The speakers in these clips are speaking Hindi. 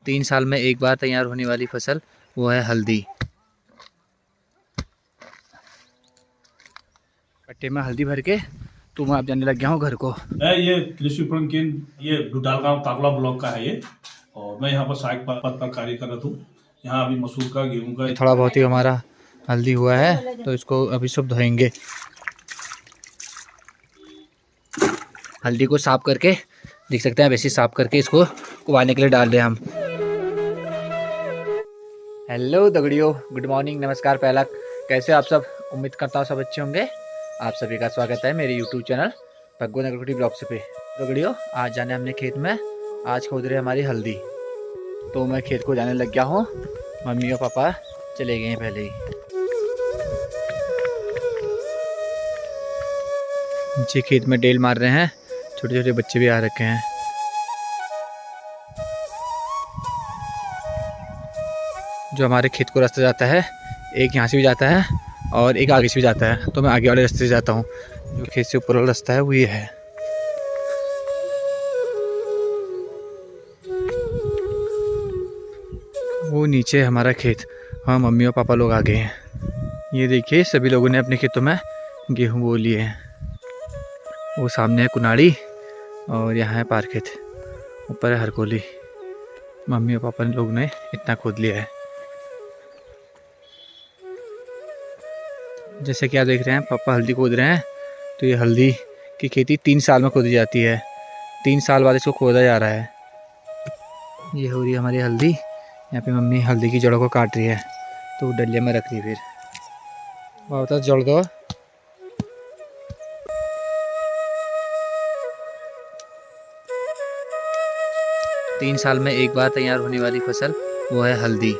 3 साल में एक बार तैयार होने वाली फसल वो है हल्दी। कट्टे में हल्दी भर के तो मैं आप जाने लग गया हूँ घर को। ये कृषि विपणन केंद्र ये डुडालगांव ताकला ब्लॉक का है ये, और मैं यहाँ पर सहायक पद पर कार्य कर रहा हूँ। यहाँ अभी मसूर का, गेहूं का थोड़ा बहुत ही हमारा हल्दी हुआ है तो इसको अभी सब धोएंगे। हल्दी को साफ करके देख सकते हैं, वैसे साफ करके इसको उबालने के लिए डाल रहे हैं हम। हेलो दगड़ियों, गुड मॉर्निंग, नमस्कार, पहला कैसे आप सब? उम्मीद करता हूँ सब अच्छे होंगे। आप सभी का स्वागत है मेरे YouTube channel Bhaggu Nagarkoti blogs पे। दगड़ियों, आज जाने हमने खेत में, आज खोद रहे हमारी हल्दी, तो मैं खेत को जाने लग गया हूँ। मम्मी और पापा चले गए हैं पहले ही। नीचे खेत में डेल मार रहे हैं, छोटे छोटे बच्चे भी आ रखे हैं। जो हमारे खेत को रास्ता जाता है, एक यहाँ से भी जाता है और एक आगे से भी जाता है, तो मैं आगे वाले रास्ते से जाता हूँ। जो खेत से ऊपर वाला रास्ता है वो ये है। वो नीचे हमारा खेत, हाँ मम्मी और पापा लोग आ गए हैं। ये देखिए, सभी लोगों ने अपने खेतों में गेहूँ बो लिए हैं। वो सामने है कुनाड़ी और यहाँ है पार खेत, ऊपर है हरकोली। मम्मी और पापा लोग ने इतना खोद लिया है। जैसे कि आप देख रहे हैं, पापा हल्दी खोद रहे हैं। तो ये हल्दी की खेती 3 साल में खोदी जाती है। 3 साल बाद इसको खोदा जा रहा है। ये हो रही है हमारी हल्दी। यहाँ पे मम्मी हल्दी की जड़ों को काट रही है, तो डलिया में रख रही। फिर बहुत जड़ दो। तीन साल में एक बार तैयार होने वाली फसल वो है हल्दी।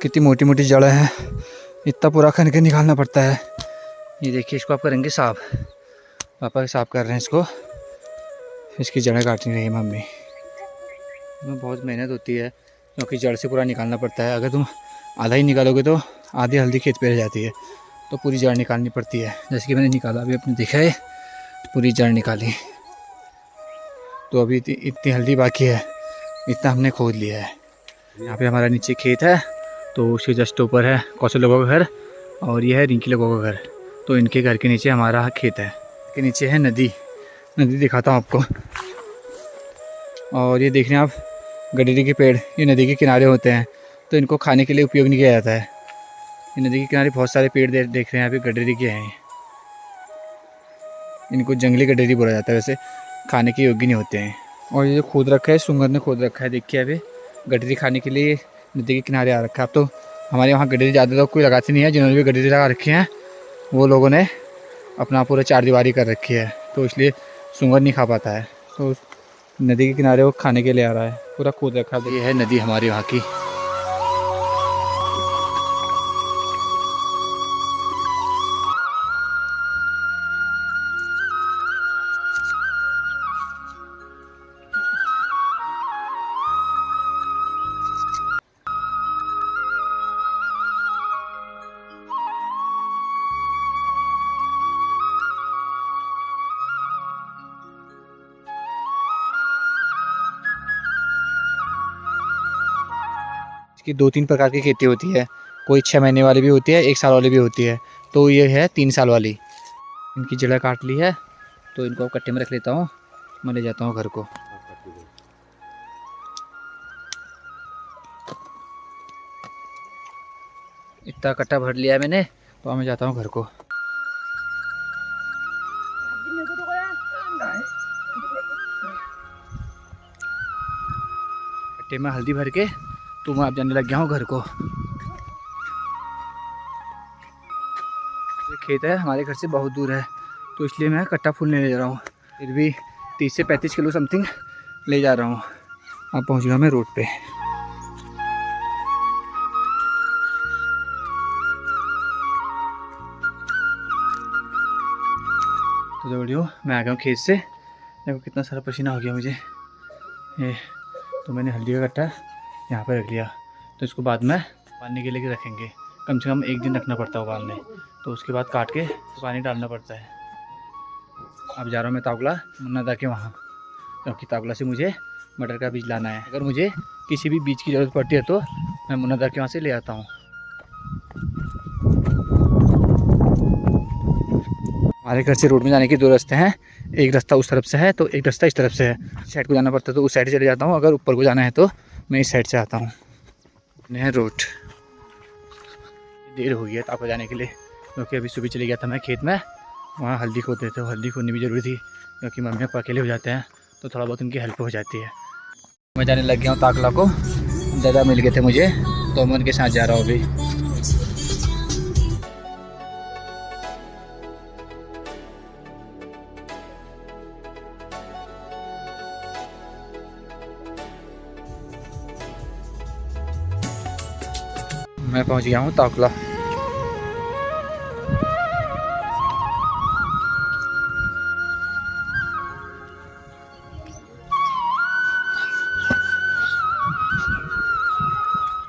कितनी मोटी मोटी जड़ें हैं, इतना पूरा खन के निकालना पड़ता है। ये देखिए, इसको आप करेंगे साफ। पापा साफ कर रहे हैं इसको, इसकी जड़ें काटनी रही मम्मी। इसमें बहुत मेहनत होती है, क्योंकि जड़ से पूरा निकालना पड़ता है। अगर तुम आधा ही निकालोगे तो आधी हल्दी खेत पे रह जाती है, तो पूरी जड़ निकालनी पड़ती है। जैसे कि मैंने निकाला, अभी अपने देखा है, पूरी जड़ निकाली। तो अभी इतनी हल्दी बाकी है, इतना हमने खोद लिया है। यहाँ पे हमारा नीचे खेत है, तो उसके जस्ट ऊपर है कौशल लोगों का घर, और ये है रिंकी लोगों का घर। तो इनके घर के नीचे हमारा खेत है। के नीचे है नदी, नदी दिखाता हूँ आपको। और ये देखने आप, गडरी के पेड़ ये नदी के किनारे होते हैं, तो इनको खाने के लिए उपयोग नहीं किया जाता है। ये नदी के किनारे बहुत सारे पेड़ देख रहे हैं, यहाँ पे गडरी के हैं। इनको जंगली गडरी बोला जाता है, वैसे खाने के योग्य नहीं होते हैं। और ये जो खोद रखा है, सुंगर ने खोद रखा है। देखिए, अभी गडरी खाने के लिए नदी के किनारे आ रखा है। अब तो हमारे वहाँ गडरी ज़्यादा लोग कोई लगाते नहीं है। जिन्होंने भी गडरी लगा रखी हैं, वो लोगों ने अपना पूरा चारदीवारी कर रखी है, तो इसलिए सुंगर नहीं खा पाता है। तो नदी के किनारे वो खाने के लिए आ रहा है, पूरा खोद रखा है। ये है नदी हमारे वहाँ की। इसकी 2-3 प्रकार की खेती होती है। कोई 6 महीने वाली भी होती है, 1 साल वाली भी होती है। तो ये है 3 साल वाली। इनकी जड़ काट ली है, तो इनको कट्टे में रख लेता हूँ, मैं ले जाता हूँ घर को। इतना कट्टा भर लिया है मैंने, तो मैं जाता हूँ घर को। कट्टे में हल्दी भर के तो मैं अब जाने लग गया हूँ घर को। ये खेत है हमारे घर से बहुत दूर है, तो इसलिए मैं कट्टा फूल नहीं ले जा रहा हूँ। फिर भी 30 से 35 किलो समथिंग ले जा रहा हूँ। अब पहुँच गया मैं रोड पे। तो दौड़ियो मैं आ गया हूँ खेत से। देखो कितना सारा पसीना हो गया मुझे ये। तो मैंने हल्दी का कट्टा यहाँ पर रख लिया, तो इसको बाद में पानी के लिए रखेंगे। कम से कम 1 दिन रखना पड़ता है उबालने, तो उसके बाद काट के पानी डालना पड़ता है। अब जा रहा हूँ मैं तावला मुन्ना के वहाँ, क्योंकि तावला से मुझे मटर का बीज लाना है। अगर मुझे किसी भी बीज की ज़रूरत पड़ती है तो मैं मुन्ना के वहाँ से ले आता हूँ। हमारे घर से रोड में जाने के 2 रास्ते हैं, एक रास्ता उस तरफ से है तो एक रास्ता इस तरफ से है। इस साइड को जाना पड़ता है तो उस साइड चले जाता हूँ, अगर ऊपर को जाना है तो मैं इस साइड से आता हूँ। नहर रोड देर हो गई है ताप जाने के लिए, क्योंकि अभी सुबह चले गया था मैं खेत में, वहाँ हल्दी खोदते थे। हल्दी खोदनी भी ज़रूरी थी, क्योंकि मम्मी पापा अकेले हो जाते हैं तो थोड़ा बहुत उनकी हेल्प हो जाती है। मैं जाने लग गया हूँ ताकला को, दादा मिल गए थे मुझे तो मैं उनके साथ जा रहा हूँ अभी। मैं पहुँच गया हूँ ताकला।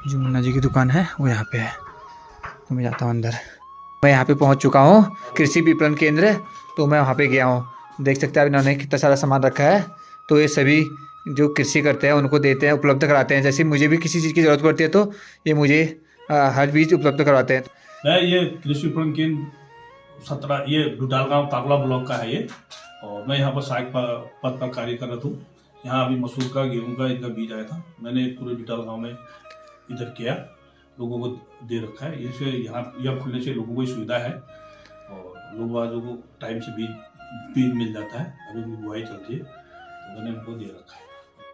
जो मुन्ना जी की दुकान है वो यहाँ पे है, तो मैं जाता हूँ अंदर। मैं यहाँ पे पहुँच चुका हूँ कृषि विपणन केंद्र, तो मैं वहाँ पे गया हूँ। देख सकते हैं इन्होंने कितना सारा सामान रखा है। तो ये सभी जो कृषि करते हैं उनको देते हैं, उपलब्ध कराते हैं। जैसे मुझे भी किसी चीज़ की ज़रूरत पड़ती है तो ये मुझे हर बीज उपलब्ध करवाते हैं। मैं ये कृषि विपणन केंद्र 17 ये डुडालगांव ताकला ब्लॉक का है ये, और मैं यहाँ पर सहायक पद पर कार्य कर रहा हूँ। यहाँ अभी मसूर का, गेहूं का इनका बीज आया था, मैंने पूरे डुडालगांव में इधर किया, लोगों को दे रखा है। इससे यहाँ यह खुलने से लोगों को सुविधा है और लोगों को टाइम से बीज मिल जाता है। अभी भी बुआई चलती है तो मैंने उनको दे रखा है।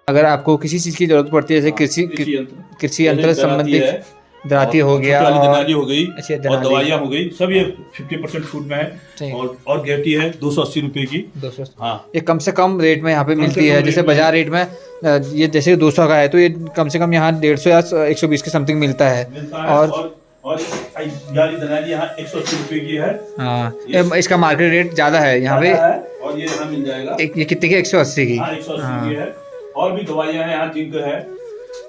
अगर आपको किसी चीज़ की जरूरत पड़ती है, जैसे कृषि यंत्र संबंधित, दराती हो गया, दराती हो गई और दवाइयाँ हो गई, सब ये 50% छूट में है। और गेटी है 280 रुपए की। 200, हाँ, ये कम से कम रेट में यहाँ पे मिलती है। जैसे बाजार रेट में ये जैसे 200 का है तो ये कम से कम यहाँ 150 या 120 के समथिंग मिलता है। और यहाँ 180 रुपए की है। हाँ, इसका मार्केट रेट ज़्यादा है यहाँ पे। और ये यहाँ मिल जाएगा ये कितने की? 180 की। 180 की है। और भी दवाइयाँ हैं यहाँ, जिंक है,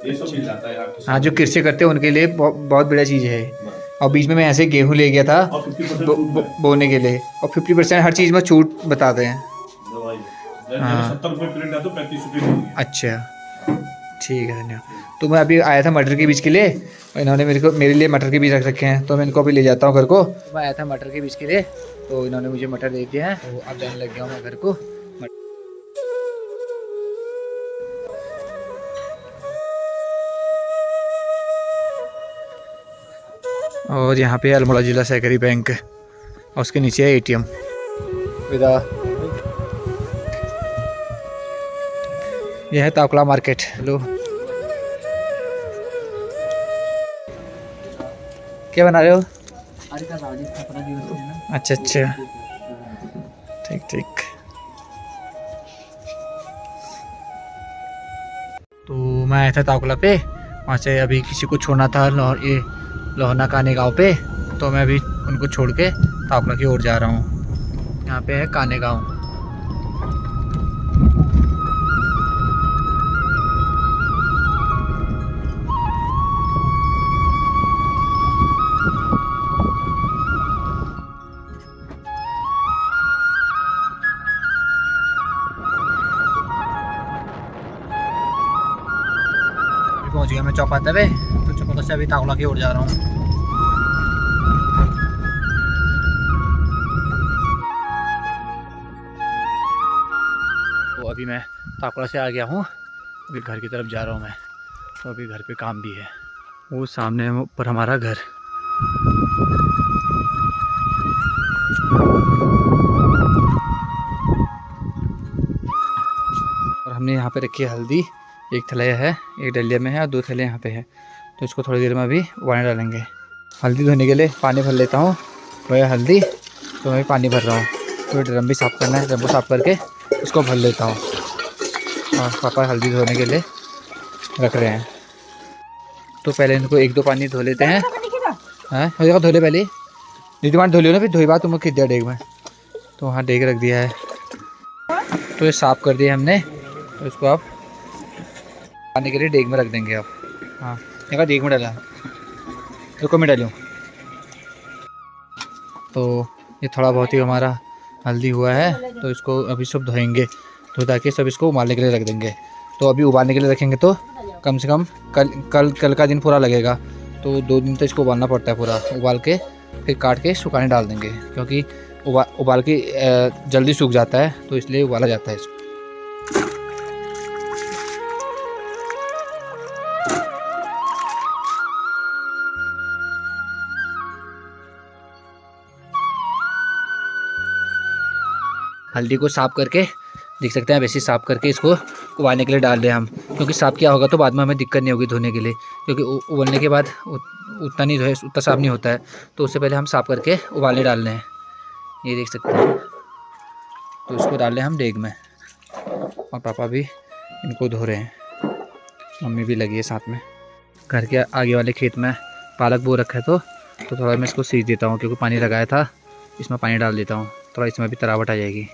ये सब मिल जाता है। हाँ, जो कृषि करते हैं उनके लिए बहुत बढ़िया चीज़ है। और बीच में मैं ऐसे गेहूं ले गया था बोने के लिए, और 50% हर चीज़ में छूट बताते हैं। 70 रुपये प्रिंट है तो 35 रुपये। अच्छा, ठीक है, धन्यवाद। तो मैं अभी आया था मटर के बीज के लिए, इन्होंने मेरे लिए मटर के बीज रख रखे हैं, तो मैं इनको अभी ले जाता हूँ घर को। मैं आया था मटर के बीज के लिए, तो इन्होंने मुझे मटर दे दिया है। तो अब जाने लग गया हूँ मैं घर को। और यहाँ पे अल्मोड़ा जिला सहकारी बैंक और उसके नीचे है ATM। विदा। यह है ताकला मार्केट। हेलो, क्या बना रहे हो? अच्छा अच्छा, ठीक ठीक। तो मैं आया था ताकला पे, वहाँ से अभी किसी को छोड़ना था लोहना काने गांव पे, तो मैं अभी उनको छोड़ के ताकला की ओर जा रहा हूँ। यहाँ पे है काने गांव। पहुँच गया मैं चौपाता पे, तो चौपाता से अभी ताकला की ओर जा रहा हूँ। तो अभी मैं ताकला से आ गया हूँ, अभी घर की तरफ जा रहा हूँ मैं। तो अभी घर पे काम भी है, वो सामने ऊपर हमारा घर। और हमने यहाँ पे रखी है हल्दी, एक थैला है, एक डलिया में है और 2 थैले यहाँ पे है। तो इसको थोड़ी देर में अभी उबालने डालेंगे। हल्दी धोने के लिए पानी भर लेता हूँ, वह हल्दी, तो मैं पानी भर रहा हूँ। तो ड्रम भी साफ़ करना है, ड्रम को साफ़ करके इसको भर लेता हूँ। और पापा हल्दी धोने के लिए रख रहे हैं, तो पहले इनको 1-2 पानी धो लेते हैं। हाँ, हो जाएगा, धो ले पहले। दीदी मान धो लियो ना, फिर धोई बात तुम खिद डेग में। तो वहाँ डेग रख दिया है, तो ये साफ़ कर दिया हमने। तो इसको आप पानी के लिए डेग में रख देंगे आप। हाँ देखा, डेग में डाला, रुको मैं डालूँ। तो ये थोड़ा बहुत ही हमारा हल्दी हुआ है, तो इसको अभी सब धोएंगे, तो ताकि सब इसको उबालने के लिए रख देंगे। तो अभी उबालने के लिए रखेंगे तो कम से कम कल का दिन पूरा लगेगा। तो 2 दिन तो इसको उबालना पड़ता है पूरा, उबाल के फिर काट के सुखाने डाल देंगे, क्योंकि उबाल के जल्दी सूख जाता है, तो इसलिए उबाला जाता है इसको। हल्दी को साफ़ करके देख सकते हैं, वैसे साफ़ करके इसको उबालने के लिए डाल रहे हैं हम, क्योंकि साफ़ किया होगा तो बाद में हमें दिक्कत नहीं होगी धोने के लिए, क्योंकि उबलने के बाद उतना नहीं धोए उतना साफ़ नहीं होता है। तो उससे पहले हम साफ़ करके उबालने डाल रहे हैं, ये देख सकते हैं। तो इसको डाल रहे हैं हम डेग में, और पापा भी इनको धो रहे हैं, मम्मी भी लगी है साथ में। घर के आगे वाले खेत में पालक बो रखा है, तो थोड़ा मैं इसको सींच देता हूँ, क्योंकि पानी लगाया था, इसमें पानी डाल देता हूँ, थोड़ा इसमें भी तरावट आ जाएगी।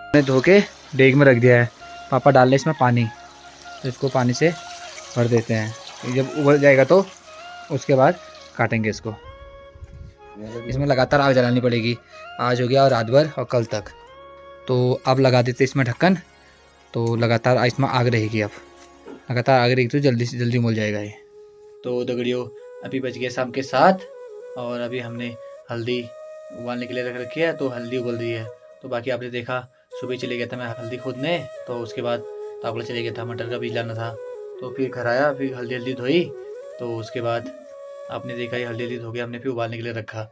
मैंने धो के डेग में रख दिया है, पापा डाल रहे इसमें पानी, तो इसको पानी से भर देते हैं। जब उबल जाएगा तो उसके बाद काटेंगे इसको। इसमें लगातार आग जलानी पड़ेगी, आज हो गया और रात भर और कल तक। तो अब लगा देते इसमें ढक्कन, तो लगातार इसमें आग रहेगी। अब लगातार आग रहेगी तो जल्दी से जल्दी उबल जाएगा ये। तो दगड़ियों, अभी बज गया शाम के 7, और अभी हमने हल्दी उबालने के लिए रख रखी है, तो हल्दी उबल रही है। तो बाकी आपने देखा, सुबह चले गया था मैं हल्दी खोदने, तो उसके बाद तावला चले गया था, मटर का बीज लाना था, तो फिर घर आया, फिर हल्दी धोई, तो उसके बाद आपने देखा ये हल्दी धो के हमने फिर उबालने के लिए रखा।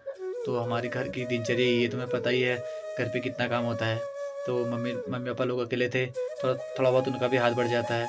तो हमारे घर की दिनचर्या ये तुम्हें पता ही है, घर पे कितना काम होता है। तो मम्मी पापा लोग अकेले थे, थोड़ा बहुत उनका भी हाथ बढ़ जाता है,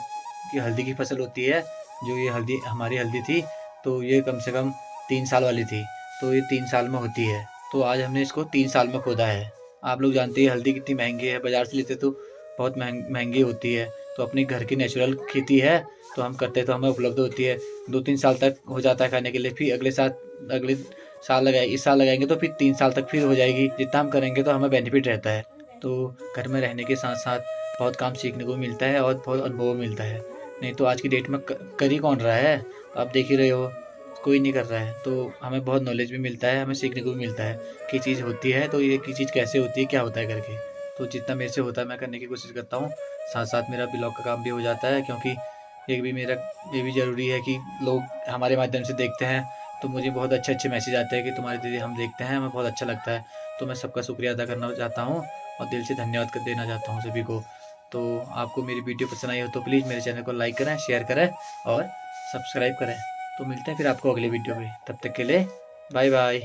कि हल्दी की फसल होती है। जो ये हल्दी हमारी हल्दी थी, तो ये कम से कम 3 साल वाली थी, तो ये 3 साल में होती है। तो आज हमने इसको 3 साल में खोदा है। आप लोग जानते हैं हल्दी कितनी महंगी है, बाज़ार से लेते तो बहुत महंगी होती है। तो अपने घर की नेचुरल खेती है, तो हम करते तो हमें उपलब्ध होती है, 2-3 साल तक हो जाता है खाने के लिए। फिर अगले साल लगाए, इस साल लगाएंगे तो फिर 3 साल तक फिर हो जाएगी। जितना हम करेंगे तो हमें बेनिफिट रहता है। तो घर में रहने के साथ साथ बहुत काम सीखने को मिलता है और बहुत अनुभव मिलता है। नहीं तो आज की डेट में कर ही कौन रहा है, तो आप देख ही रहे हो, कोई नहीं कर रहा है। तो हमें बहुत नॉलेज भी मिलता है, हमें सीखने को भी मिलता है कि चीज़ होती है, तो ये की चीज़ कैसे होती है, क्या होता है करके। तो जितना मेरे से होता है मैं करने की कोशिश करता हूँ। साथ साथ मेरा ब्लॉग का काम भी हो जाता है, क्योंकि ये भी ज़रूरी है कि लोग हमारे माध्यम से देखते हैं, तो मुझे बहुत अच्छे मैसेज आते हैं कि तुम्हारी दीदी हम देखते हैं, हमें बहुत अच्छा लगता है। तो मैं सबका शुक्रिया अदा करना चाहता हूँ और दिल से धन्यवाद कर देना चाहता हूँ सभी को। तो आपको मेरी वीडियो पसंद आई हो तो प्लीज़ मेरे चैनल को लाइक करें, शेयर करें और सब्सक्राइब करें। तो मिलते हैं फिर आपको अगले वीडियो में, तब तक के लिए बाय बाय।